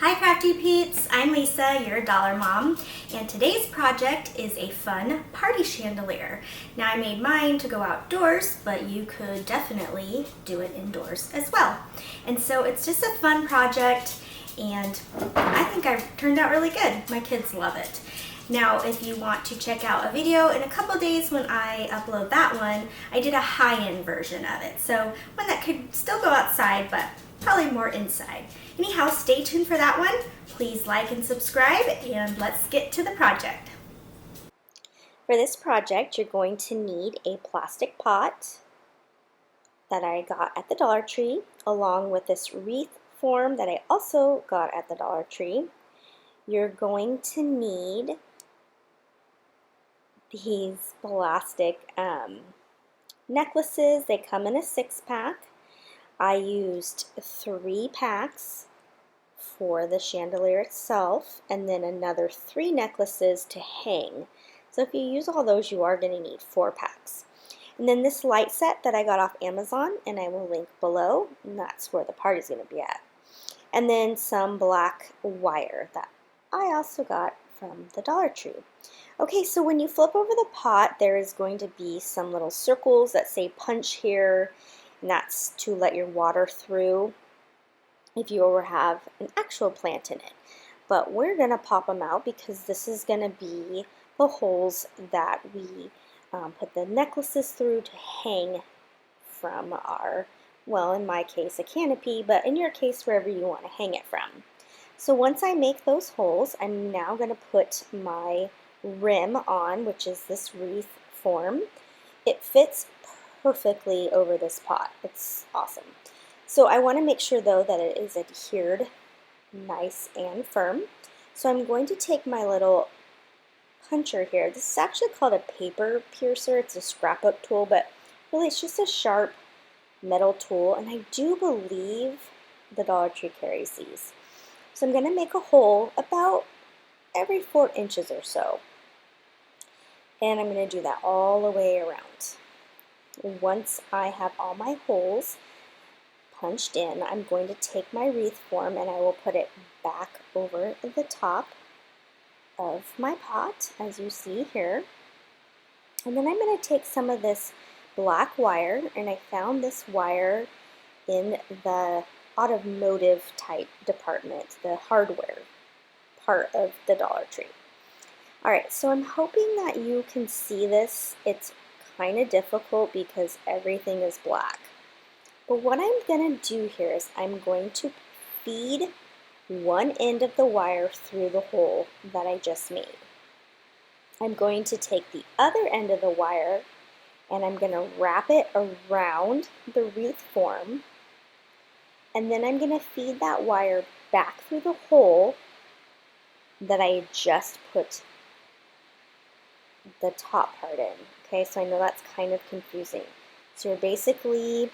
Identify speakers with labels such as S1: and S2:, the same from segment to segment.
S1: Hi Crafty Peeps, I'm Lisa, your dollar mom, and today's project is a fun party chandelier. Now I made mine to go outdoors, but you could definitely do it indoors as well. And so it's just a fun project, and I think I've turned out really good. My kids love it. Now, if you want to check out a video in a couple days when I upload that one, I did a high-end version of it. So one that could still go outside, but probably more inside. Anyhow, stay tuned for that one. Please like and subscribe, and let's get to the project. For this project, you're going to need a plastic pot that I got at the Dollar Tree, along with this wreath form that I also got at the Dollar Tree. You're going to need these plastic necklaces. They come in a 6-pack. I used 3 packs for the chandelier itself, and then another 3 necklaces to hang. So if you use all those, you are going to need 4 packs. And then this light set that I got off Amazon, and I will link below, and that's where the party's going to be at. And then some black wire that I also got from the Dollar Tree. Okay, so when you flip over the pot, there is going to be some little circles that say punch here, and that's to let your water through if you ever have an actual plant in it. But we're going to pop them out because this is going to be the holes that we put the necklaces through to hang from our, well, in my case, a canopy, but in your case, wherever you want to hang it from. So once I make those holes, I'm now going to put my rim on, which is this wreath form. It fits perfectly over this pot. It's awesome. So I want to make sure though that it is adhered nice and firm. So I'm going to take my little puncher here. This is actually called a paper piercer. It's a scrapbook tool, but really it's just a sharp metal tool, and I do believe the Dollar Tree carries these. So I'm going to make a hole about every 4 inches or so. And I'm going to do that all the way around. Once I have all my holes punched in, I'm going to take my wreath form and I will put it back over the top of my pot, as you see here. And then I'm going to take some of this black wire, and I found this wire in the automotive type department, the hardware part of the Dollar Tree. Alright, so I'm hoping that you can see this. It's kind of difficult because everything is black. But what I'm going to do here is I'm going to feed one end of the wire through the hole that I just made. I'm going to take the other end of the wire and I'm going to wrap it around the wreath form, and then I'm going to feed that wire back through the hole that I just put the top part in. Okay, so I know that's kind of confusing. So you're basically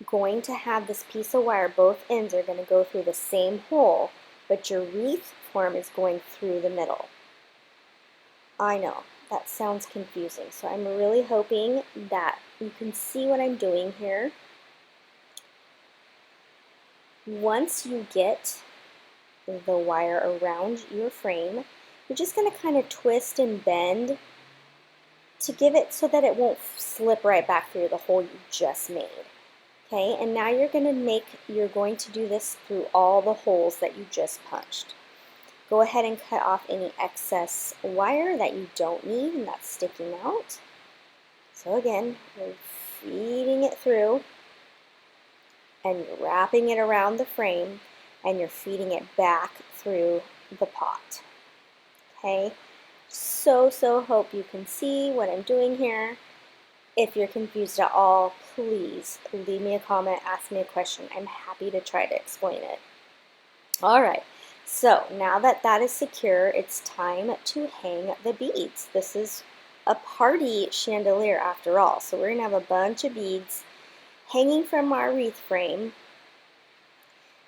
S1: going to have this piece of wire, both ends are going to go through the same hole, but your wreath form is going through the middle. I know, that sounds confusing, so I'm really hoping that you can see what I'm doing here. Once you get the wire around your frame, you're just going to kind of twist and bend to give it so that it won't slip right back through the hole you just made. Okay, and now you're going to do this through all the holes that you just punched. Go ahead and cut off any excess wire that you don't need and that's sticking out. So again, you're feeding it through and you're wrapping it around the frame and you're feeding it back through the pot. Okay, so hope you can see what I'm doing here. If you're confused at all, please leave me a comment, ask me a question. I'm happy to try to explain it. Alright, so now that that is secure, it's time to hang the beads. This is a party chandelier after all, so we're going to have a bunch of beads hanging from our wreath frame.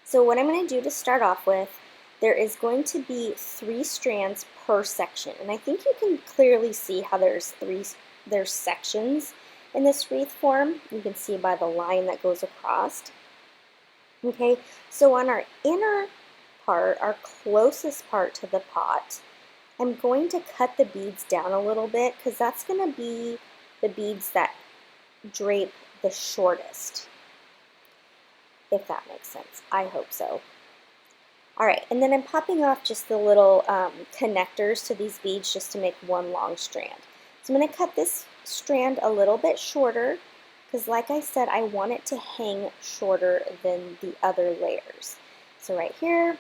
S1: So what I'm going to do to start off with, there is going to be 3 strands per section, and I think you can clearly see how there's sections in this wreath form. You can see by the line that goes across. Okay, so on our inner part, our closest part to the pot, I'm going to cut the beads down a little bit because that's going to be the beads that drape the shortest, if that makes sense. I hope so. All right, and then I'm popping off just the little connectors to these beads just to make one long strand. So I'm going to cut this strand a little bit shorter because, like I said, I want it to hang shorter than the other layers. So right here,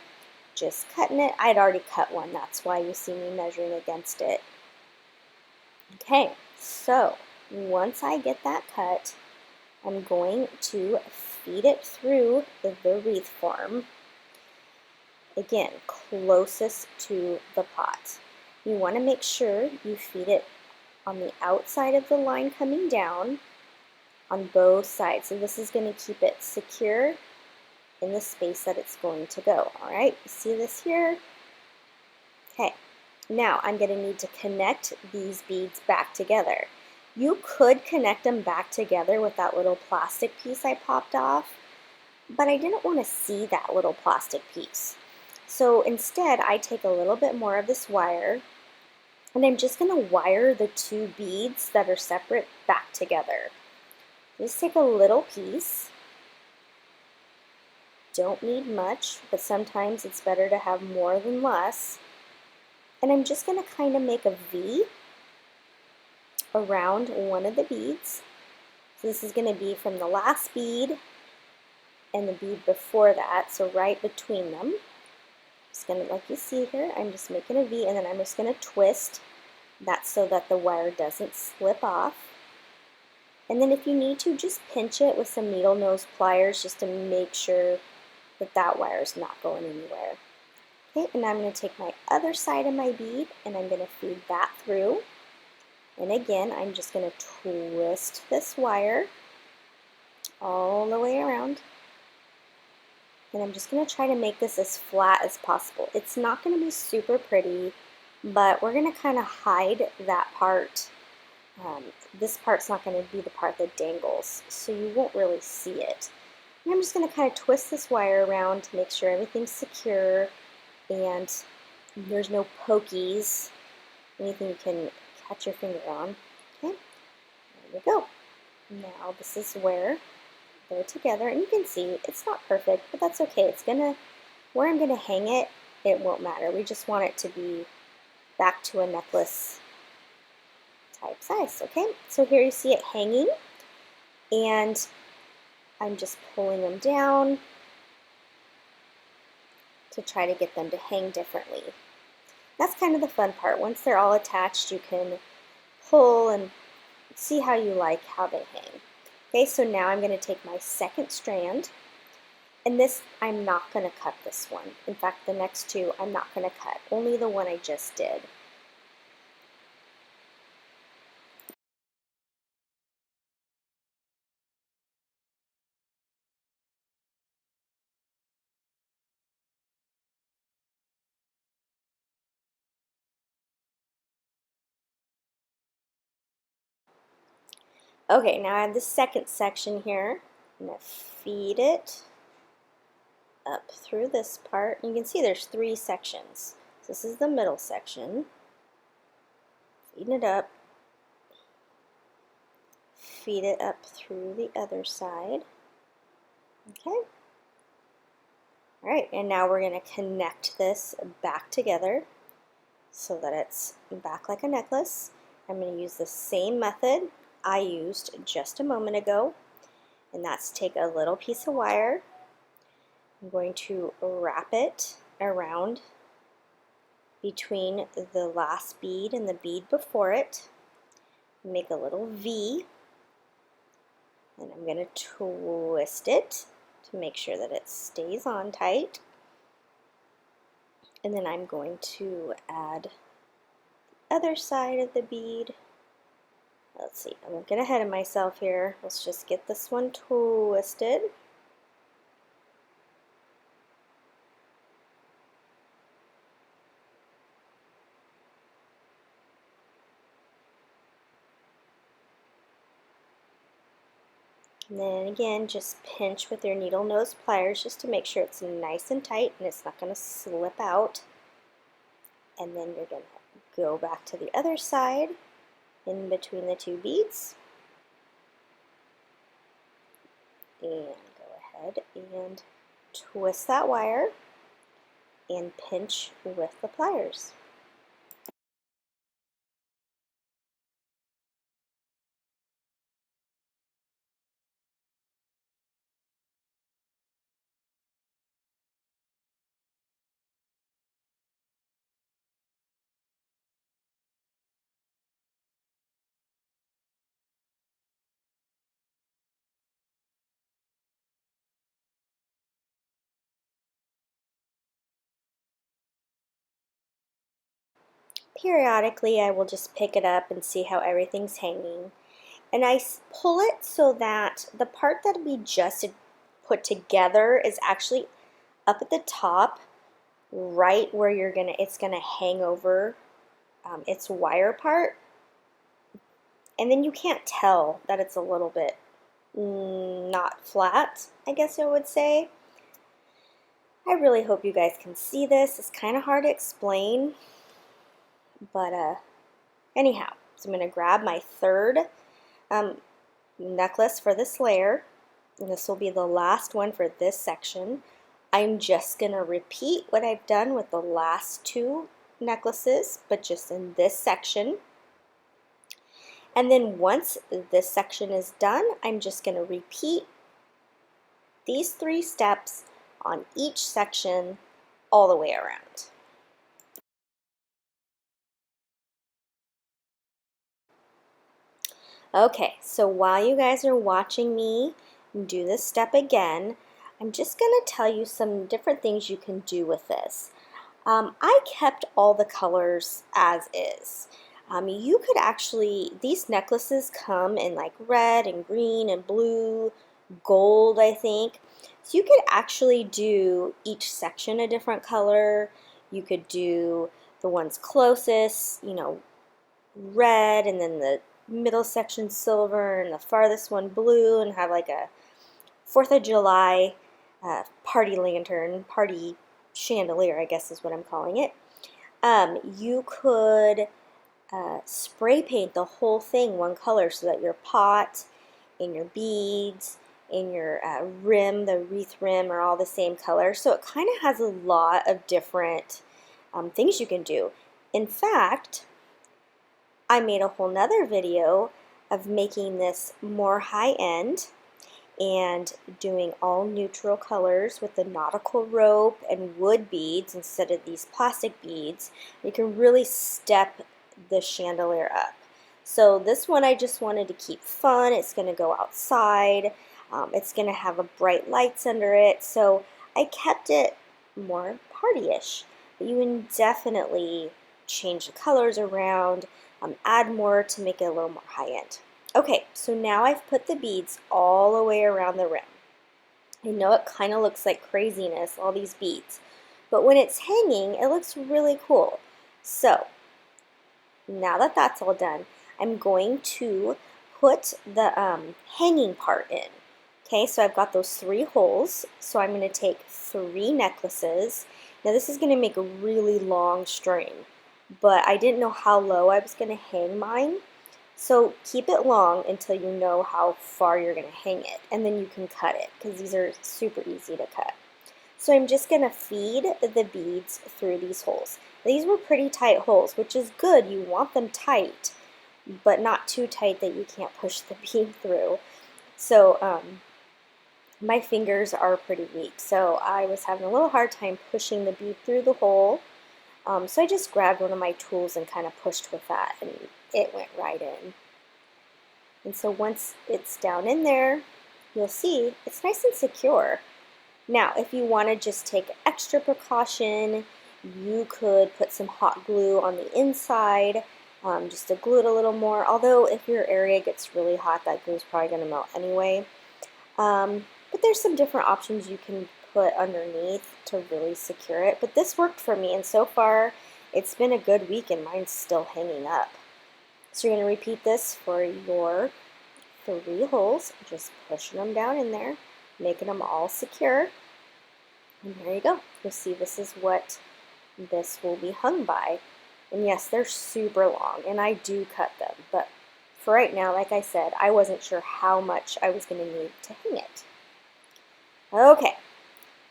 S1: just cutting it. I'd already cut one, that's why you see me measuring against it. Okay, so once I get that cut, I'm going to feed it through the wreath form. Again, closest to the pot. You want to make sure you feed it on the outside of the line coming down on both sides. So this is going to keep it secure in the space that it's going to go. All right, you see this here? Okay, now I'm going to need to connect these beads back together. You could connect them back together with that little plastic piece I popped off, but I didn't want to see that little plastic piece. So instead, I take a little bit more of this wire, and I'm just going to wire the two beads that are separate back together. Just take a little piece. Don't need much, but sometimes it's better to have more than less. And I'm just going to kind of make a V around one of the beads. So this is going to be from the last bead and the bead before that, so right between them. Just gonna, like you see here, I'm just making a V, and then I'm just going to twist that so that the wire doesn't slip off. And then if you need to, just pinch it with some needle nose pliers just to make sure that that wire is not going anywhere. Okay, and now I'm going to take my other side of my bead and I'm going to feed that through. And again, I'm just going to twist this wire all the way around. And I'm just going to try to make this as flat as possible. It's not going to be super pretty, but we're going to kind of hide that part. This part's not going to be the part that dangles, so you won't really see it. And I'm just going to kind of twist this wire around to make sure everything's secure and there's no pokies, anything you can catch your finger on. Okay, there we go. Now this is where they're together, and you can see it's not perfect, but that's okay. It's gonna, where I'm gonna hang it, it won't matter. We just want it to be back to a necklace type size. Okay, so here you see it hanging, and I'm just pulling them down to try to get them to hang differently. That's kind of the fun part. Once they're all attached, you can pull and see how you like how they hang. Okay, so now I'm going to take my second strand, and this, I'm not going to cut this one. In fact, the next two I'm not going to cut, only the one I just did. Okay, now I have the second section here. I'm going to feed it up through this part. You can see there's three sections. So this is the middle section. Feeding it up. Feed it up through the other side. Okay. Alright, and now we're going to connect this back together so that it's back like a necklace. I'm going to use the same method I used just a moment ago, and that's take a little piece of wire. I'm going to wrap it around between the last bead and the bead before it, make a little V, and I'm going to twist it to make sure that it stays on tight. And then I'm going to add the other side of the bead. Let's see, I'm going to get ahead of myself here. Let's just get this one twisted. And then again, just pinch with your needle nose pliers just to make sure it's nice and tight and it's not going to slip out. And then you're going to go back to the other side in between the two beads. And go ahead and twist that wire and pinch with the pliers. Periodically, I will just pick it up and see how everything's hanging. And I pull it so that the part that we just put together is actually up at the top, right where it's gonna hang over its wire part. And then you can't tell that it's a little bit not flat, I guess I would say. I really hope you guys can see this. It's kind of hard to explain, but anyhow, so I'm going to grab my third necklace for this layer, and this will be the last one for this section. I'm just going to repeat what I've done with the last two necklaces, but just in this section. And then once this section is done, I'm just going to repeat these 3 steps on each section all the way around. Okay, so while you guys are watching me do this step again, I'm just going to tell you some different things you can do with this. I kept all the colors as is. You could actually, these necklaces come in like red and green and blue, gold, I think. So you could actually do each section a different color. You could do the ones closest, you know, red, and then the middle section silver, and the farthest one blue, and have like a 4th of July party lantern, party chandelier, I guess is what I'm calling it. You could spray paint the whole thing one color so that your pot and your beads and your rim, the wreath rim, are all the same color. So it kind of has a lot of different things you can do. In fact, I made a whole nother video of making this more high-end and doing all neutral colors with the nautical rope and wood beads instead of these plastic beads. You can really step the chandelier up. So this one I just wanted to keep fun. It's going to go outside. It's going to have a bright lights under it. So I kept it more party-ish. But you can definitely change the colors around, add more to make it a little more high-end. Okay, so now I've put the beads all the way around the rim. I know it kind of looks like craziness, all these beads, but when it's hanging, it looks really cool. So now that that's all done, I'm going to put the hanging part in. Okay, so I've got those 3 holes, so I'm going to take 3 necklaces. Now this is going to make a really long string, but I didn't know how low I was going to hang mine. So keep it long until you know how far you're going to hang it, and then you can cut it because these are super easy to cut. So I'm just going to feed the beads through these holes. These were pretty tight holes, which is good. You want them tight, but not too tight that you can't push the bead through. So my fingers are pretty weak, so I was having a little hard time pushing the bead through the hole. So I just grabbed one of my tools and kind of pushed with that, and it went right in. And so once it's down in there, you'll see it's nice and secure. Now, if you want to just take extra precaution, you could put some hot glue on the inside just to glue it a little more. Although if your area gets really hot, that glue is probably going to melt anyway. But there's some different options you can put underneath to really secure it. But this worked for me, and so far it's been a good week and mine's still hanging up. So you're going to repeat this for your 3 holes, just pushing them down in there, making them all secure. And there you go. You'll see this is what this will be hung by. And yes, they're super long, and I do cut them, but for right now, like I said, I wasn't sure how much I was going to need to hang it. Okay,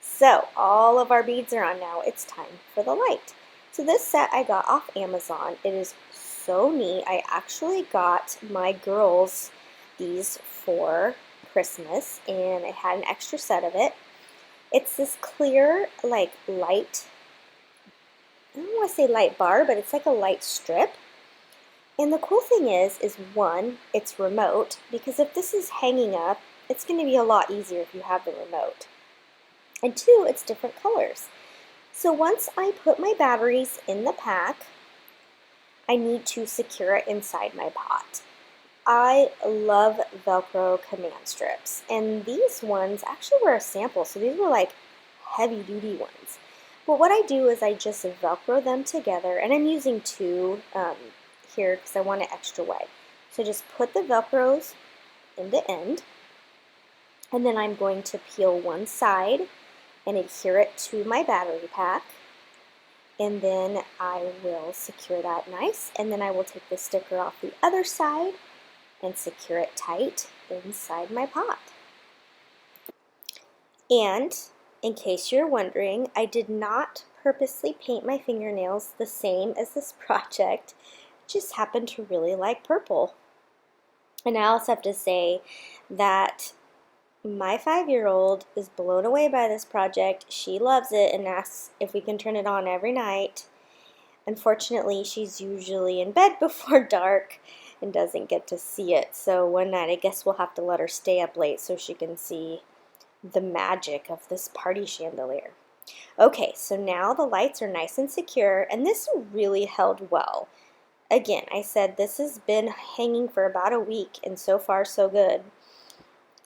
S1: so all of our beads are on now. It's time for the light. So this set I got off Amazon. It is so neat. I actually got my girls these for Christmas, and I had an extra set of it. It's this clear, like, light, I don't want to say light bar, but it's like a light strip. And the cool thing is one, it's remote, because if this is hanging up, it's going to be a lot easier if you have the remote. And 2, it's different colors. So once I put my batteries in the pack, I need to secure it inside my pot. I love Velcro command strips, and these ones actually were a sample, so these were like heavy duty ones. But what I do is I just Velcro them together, and I'm using 2 here because I want it extra wide. So just put the Velcros in the end, and then I'm going to peel one side and adhere it to my battery pack, and then I will secure that nice, and then I will take the sticker off the other side and secure it tight inside my pot. And in case you're wondering, I did not purposely paint my fingernails the same as this project. Just happened to really like purple. And I also have to say that my 5-year-old is blown away by this project. She loves it and asks if we can turn it on every night. Unfortunately, she's usually in bed before dark and doesn't get to see it. So one night I guess we'll have to let her stay up late so she can see the magic of this party chandelier. Okay, so now the lights are nice and secure, and this really held well. Again, I said this has been hanging for about a week, and so far so good.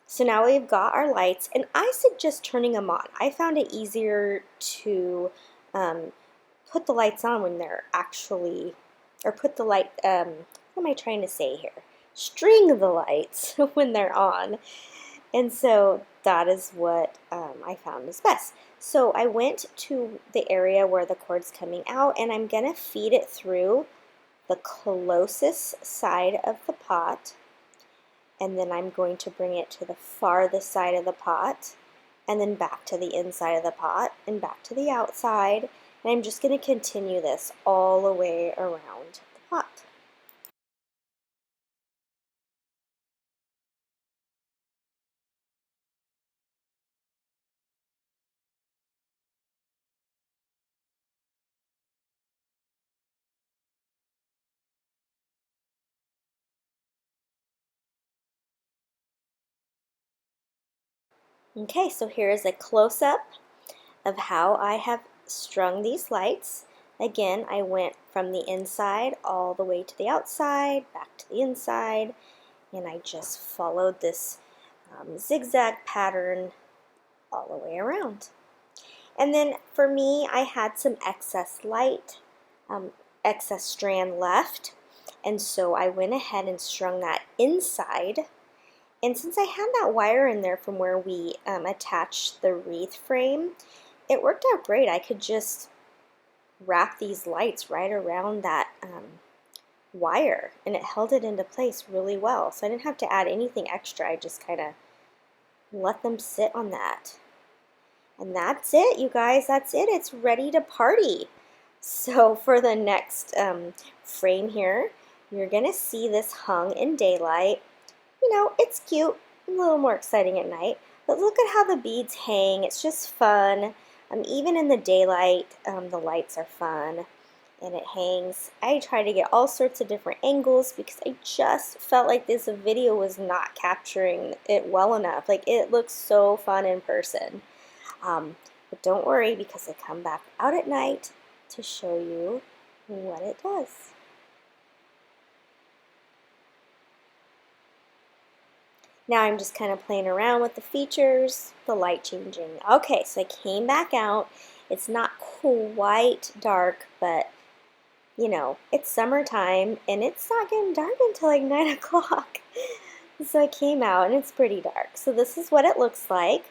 S1: So now we've got our lights, and I suggest turning them on. I found it easier to put the lights on when they're actually, or put the light, what am I trying to say here? String the lights when they're on. And so that is what I found is best. So I went to the area where the cord's coming out, and I'm going to feed it through the closest side of the pot, and then I'm going to bring it to the farthest side of the pot, and then back to the inside of the pot, and back to the outside, and I'm just going to continue this all the way around the pot. Okay, so here is a close-up of how I have strung these lights. Again, I went from the inside all the way to the outside, back to the inside, and I just followed this zigzag pattern all the way around. And then for me, I had some excess light, excess strand left, and so I went ahead and strung that inside. And since I had that wire in there from where we attached the wreath frame, it worked out great. I could just wrap these lights right around that wire, and it held it into place really well. So I didn't have to add anything extra. I just kind of let them sit on that. And that's it, you guys. That's it. It's ready to party. So for the next frame here, you're going to see this hung in daylight. You know, it's cute, a little more exciting at night, but look at how the beads hang. It's just fun. Even in the daylight, the lights are fun, and it hangs. I try to get all sorts of different angles because I just felt like this video was not capturing it well enough. Like, it looks so fun in person. But don't worry, because I come back out at night to show you what it does. Now I'm just kind of playing around with the features, the light changing. Okay, so I came back out. It's not quite dark, but you know, it's summertime and it's not getting dark until like 9 o'clock. So I came out and it's pretty dark. So this is what it looks like.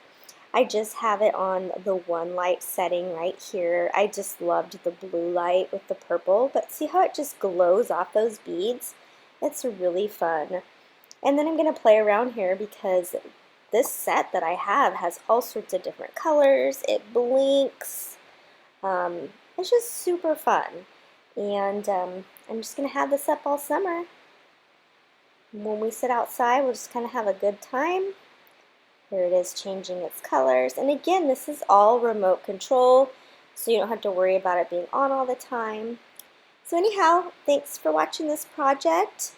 S1: I just have it on the one light setting right here. I just loved the blue light with the purple, but see how it just glows off those beads? It's really fun. And then I'm going to play around here because this set that I have has all sorts of different colors. It blinks. It's just super fun. And I'm just going to have this up all summer. When we sit outside, we'll just kind of have a good time. Here it is changing its colors. And again, this is all remote control, so you don't have to worry about it being on all the time. So anyhow, thanks for watching this project.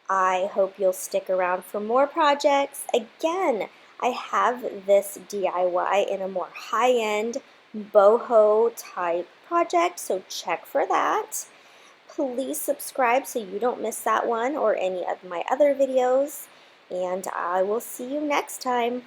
S1: I hope you'll stick around for more projects. Again, I have this DIY in a more high-end boho type project, so check for that. Please subscribe so you don't miss that one or any of my other videos, and I will see you next time.